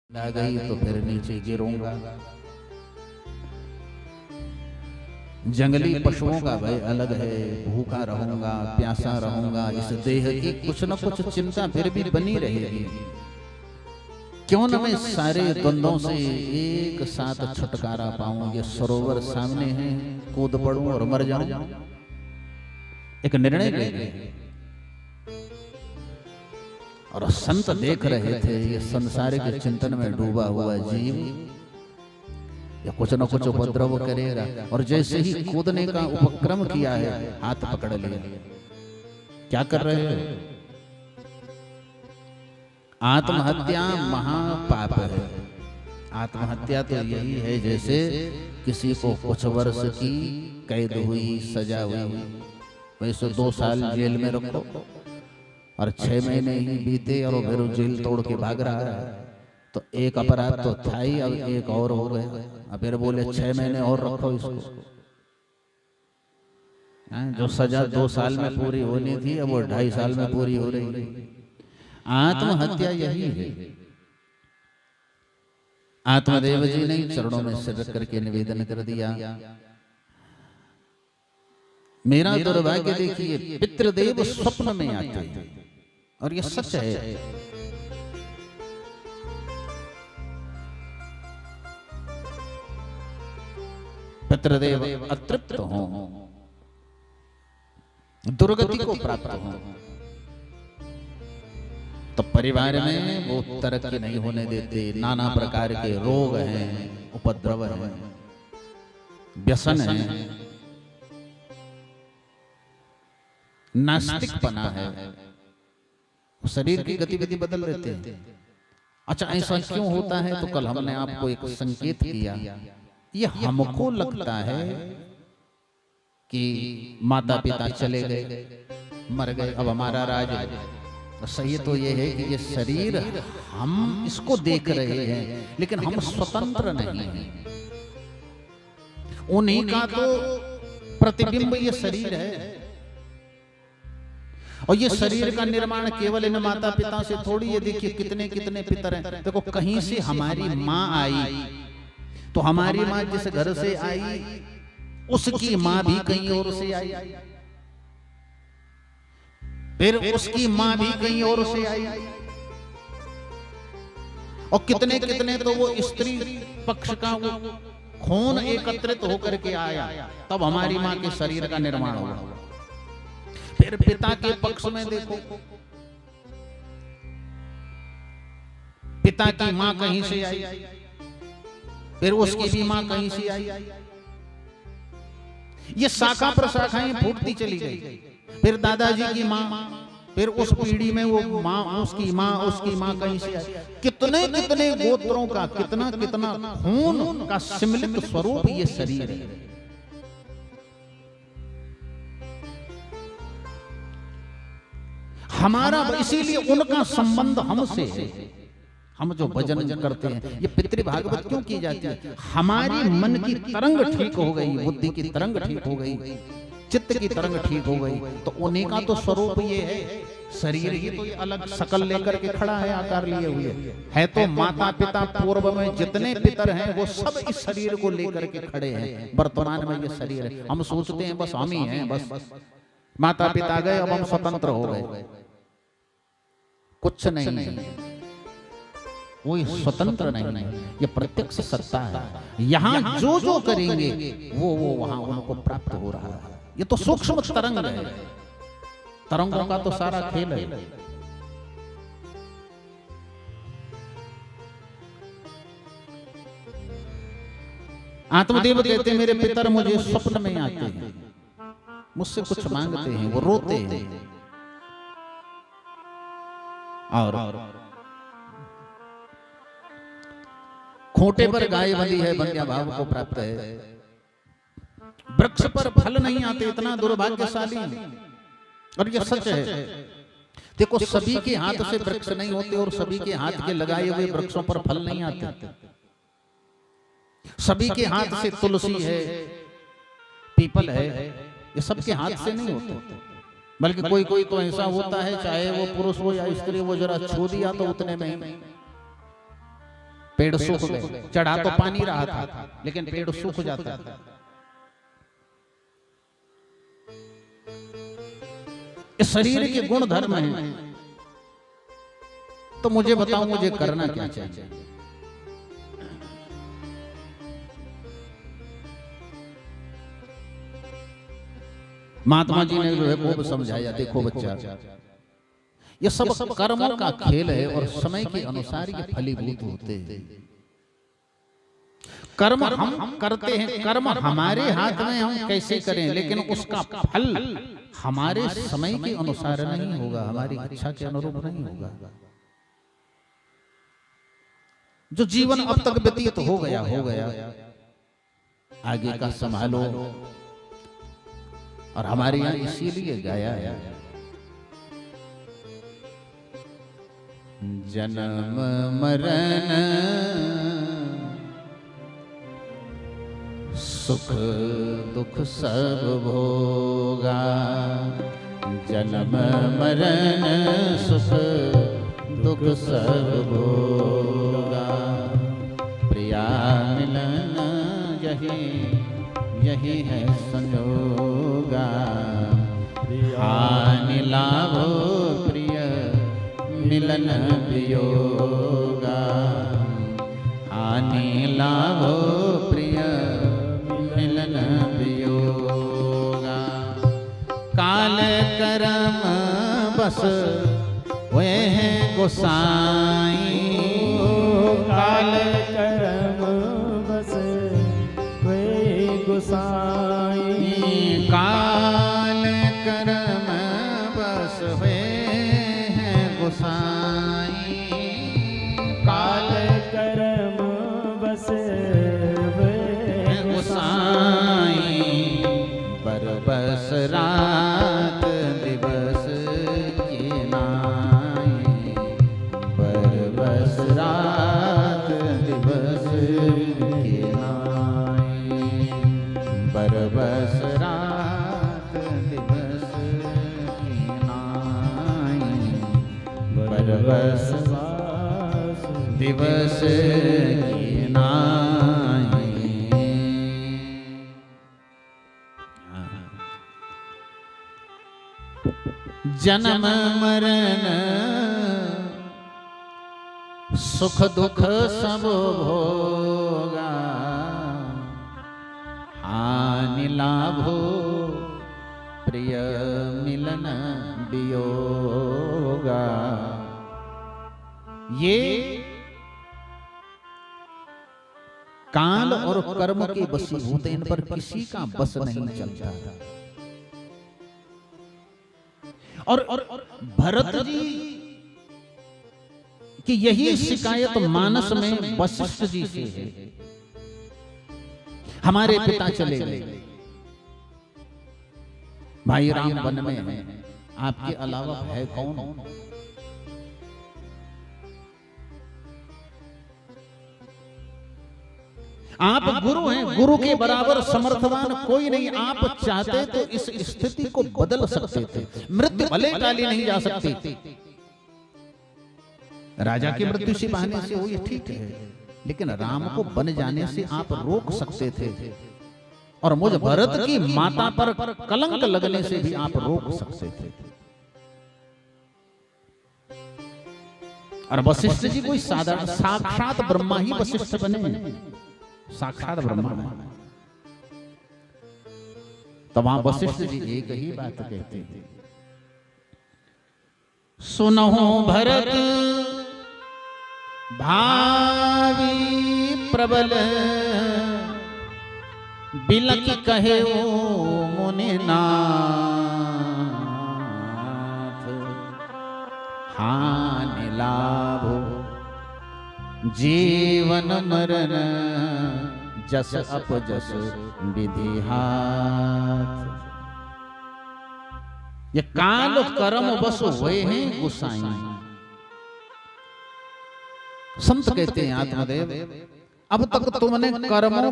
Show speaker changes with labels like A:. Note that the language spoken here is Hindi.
A: आ गई तो फिर नीचे गिरूंगा। जंगली पशुओं का भय अलग है, भूखा रहूंगा, प्यासा रहूंगा, इस देह की कुछ न कुछ चिंता फिर भी बनी रहेगी। क्यों न मैं सारे द्वंद्वों से एक साथ छुटकारा पाऊं। ये सरोवर सामने है, कूद पड़ूं और मर जाऊं। एक निर्णय ले लिया और संत देख रहे थे ये संसारिक चिंतन में डूबा हुआ जीव या कुछ न कुछ उपद्रव करेगा, और जैसे ही कूदने का उपक्रम किया है हाथ पकड़ लिया। क्या कर रहे हो? आत्महत्या महापाप है। आत्महत्या तो यही है जैसे किसी को कुछ वर्ष की कैद हुई, सजा हुई, वैसे 2 साल जेल में रखो और 6 महीने ही बीते और फिर जेल तोड़ के भाग रहा है, तो एक अपराध तो था ही, अब एक और हो गया। अब फिर बोले 6 महीने और रखो इसको। जो सजा 2 साल में पूरी होनी थी अब वो 2.5 साल में पूरी हो रही है। आत्महत्या यही है। आत्मदेव जी ने चरणों में सिर रख करके निवेदन कर दिया, मेरा दुर्भाग्य देखिए, पितृदेव स्वप्न में आते हैं और ये सच है। पितृदेव अतृप्त हों, दुर्गति को प्राप्त हों, तो परिवार में वो तरक्की नहीं होने देते। नाना प्रकार के रोग हैं, उपद्रव हैं, व्यसन है, नास्तिकपना है, शरीर की गतिविधि बदल देते हैं। अच्छा, ऐसा क्यों होता है? तो कल हमने आपको एक संकेत किया। ये हमको लगता है कि माता पिता चले गए, मर गए, अब हमारा राज है। सही तो ये है कि ये शरीर हम इसको देख रहे हैं, लेकिन हम स्वतंत्र नहीं हैं। उन्हीं का तो प्रतिबिंब ये शरीर है, और ये शरीर का निर्माण केवल इन माता पिता से थोड़ी। ये देखिए कितने कितने पितर हैं। देखो, कहीं से हमारी माँ आई तो हमारी माँ जिस घर से आई उसकी माँ भी कहीं और से आई, फिर उसकी माँ भी कहीं और से आई, और कितने कितने तो वो स्त्री पक्ष का वो खून एकत्रित होकर के आया, तब हमारी माँ के शरीर का निर्माण हुआ। फिर पिता के पक्ष में देखो, पिता की मां कहीं से आई, फिर उसकी भी मां कहीं से आई। ये शाखा प्रशाखाएं फूटती चली गई। फिर दादाजी की मां, फिर उस पीढ़ी में वो मां, उसकी मां कहीं से आई। कितने कितने गोत्रों का, कितना कितना खून का सम्मिलित स्वरूप ये शरीर है। हमारा, इसीलिए उनका संबंध हमसे है। हम जो भजन करते हैं, ये पितृ भागवत क्यों की जाती है? हमारी मन की तरंग ठीक हो गई, बुद्धि की तरंग ठीक हो गई, चित्त की तरंग ठीक हो गई, तो उन्हीं का तो स्वरूप ये है। शरीर ही तो ये अलग शकल लेकर के खड़ा है, आकार लिए हुए है। तो माता पिता पूर्व में जितने पितर हैं वो सब इस शरीर को लेकर के खड़े हैं। वर्तमान में ये शरीर है। हम सोचते हैं बस हम ही हैं, बस माता पिता गए, अब हम स्वतंत्र हो गए। कुछ नहीं है, कोई स्वतंत्र नहीं। ये प्रत्यक्ष सत्ता है। यहाँ जो जो करेंगे वो वहां उनको प्राप्त हो रहा है। ये तो सूक्ष्म तरंग है, तरंगों का तो सारा खेल है। आत्मदेव कहते मेरे पितर मुझे स्वप्न में आते हैं, मुझसे कुछ मांगते हैं, वो रोते हैं, और खूंटे पर गाय बंधी है, बंध्या भाव को प्राप्त है। वृक्ष पर फल नहीं आते, इतना दुर्भाग्यशाली। और ये सच है। देखो, सभी के हाथ से वृक्ष नहीं होते और सभी के हाथ के लगाए हुए वृक्षों पर फल नहीं आते। सभी के हाथ से तुलसी है, पीपल है, ये सबके हाथ से नहीं होते। बल्कि कोई कोई तो ऐसा होता है, चाहे वो पुरुष हो या स्त्री, वो जरा छू दिया तो उतने में पेड़ सूख गए, चढ़ा तो पानी रहा था लेकिन पेड़ सूख जाता था। इस शरीर के गुण धर्म हैं, तो मुझे बताओ मुझे करना क्या चाहिए? महात्मा जी ने जो है खूब समझाया, देखो बच्चा, ये सब कर्मों का खेल है और समय के अनुसार ये फलीभूत होते हैं। कर्म हम करते हैं, कर्म हमारे हाथ में, हम कैसे करें, लेकिन उसका फल हमारे समय के अनुसार नहीं होगा, हमारी इच्छा के अनुरूप नहीं होगा। जो जीवन अब तक व्यतीत हो गया, आगे का संभालो। और हमारे यहाँ इसीलिए गाया है, जन्म मरण सुख दुख सब भोगा, जन्म मरण सुख दुख सब भोगा, प्रिया मिलन यही है संजोगा, हानि लाभो प्रिय मिलन वियोगा, हानि लाभो प्रिय मिलन वियोगा, काल करम बस वे हैं गोसाई,
B: काल करम बस वे गोसाई,
A: काल करम बस वे हैं गोसाई,
B: काल करम बस वे
A: गोसाई, बरबस रात दिवस की नाई, बरबस रात दिवस की नाई, बरबस रात दिवस की नाई, बरबस दिवस की नाई। जन्म मरण सुख दुख सब भोगा, हानि लाभो प्रिय मिलन वियोगा। ये काल और कर्म के वशीभूत, इन पर किसी का बस नहीं चलता। और भरत जी की यही शिकायत मानस में वशिष्ठ जी से है। हमारे पिता चले गए, भाई राम वन में हैं, आपके अलावा है कौन? आप गुरु हैं, गुरु के बराबर समर्थवान कोई नहीं। आप चाहते तो इस स्थिति को बदल सकते थे। मृत्यु भले टाली नहीं जा सकती, राजा की मृत्यु से बहाने से हुई ठीक है, लेकिन राम को बन जाने से आप रोक सकते थे, और मुझ भरत की माता पर कलंक लगने से भी आप रोक सकते थे। और वशिष्ठ जी कोई साधारण, साक्षात ब्रह्मा ही वशिष्ठ बने, साक्षात ब्रह्मा है। तो वहां वशिष्ठ जी एक ही बात कहते हैं, सुनहो भरत भावी प्रबल, बिलक कहे ओ मुनिनाथ, हानि लाभो जीवन मरण, जस अपजस विधि हाथ। ये काल कर्म बस हुए हैं गोसाई। संत कहते हैं आत्मदेव, अब तक तुमने कर्मों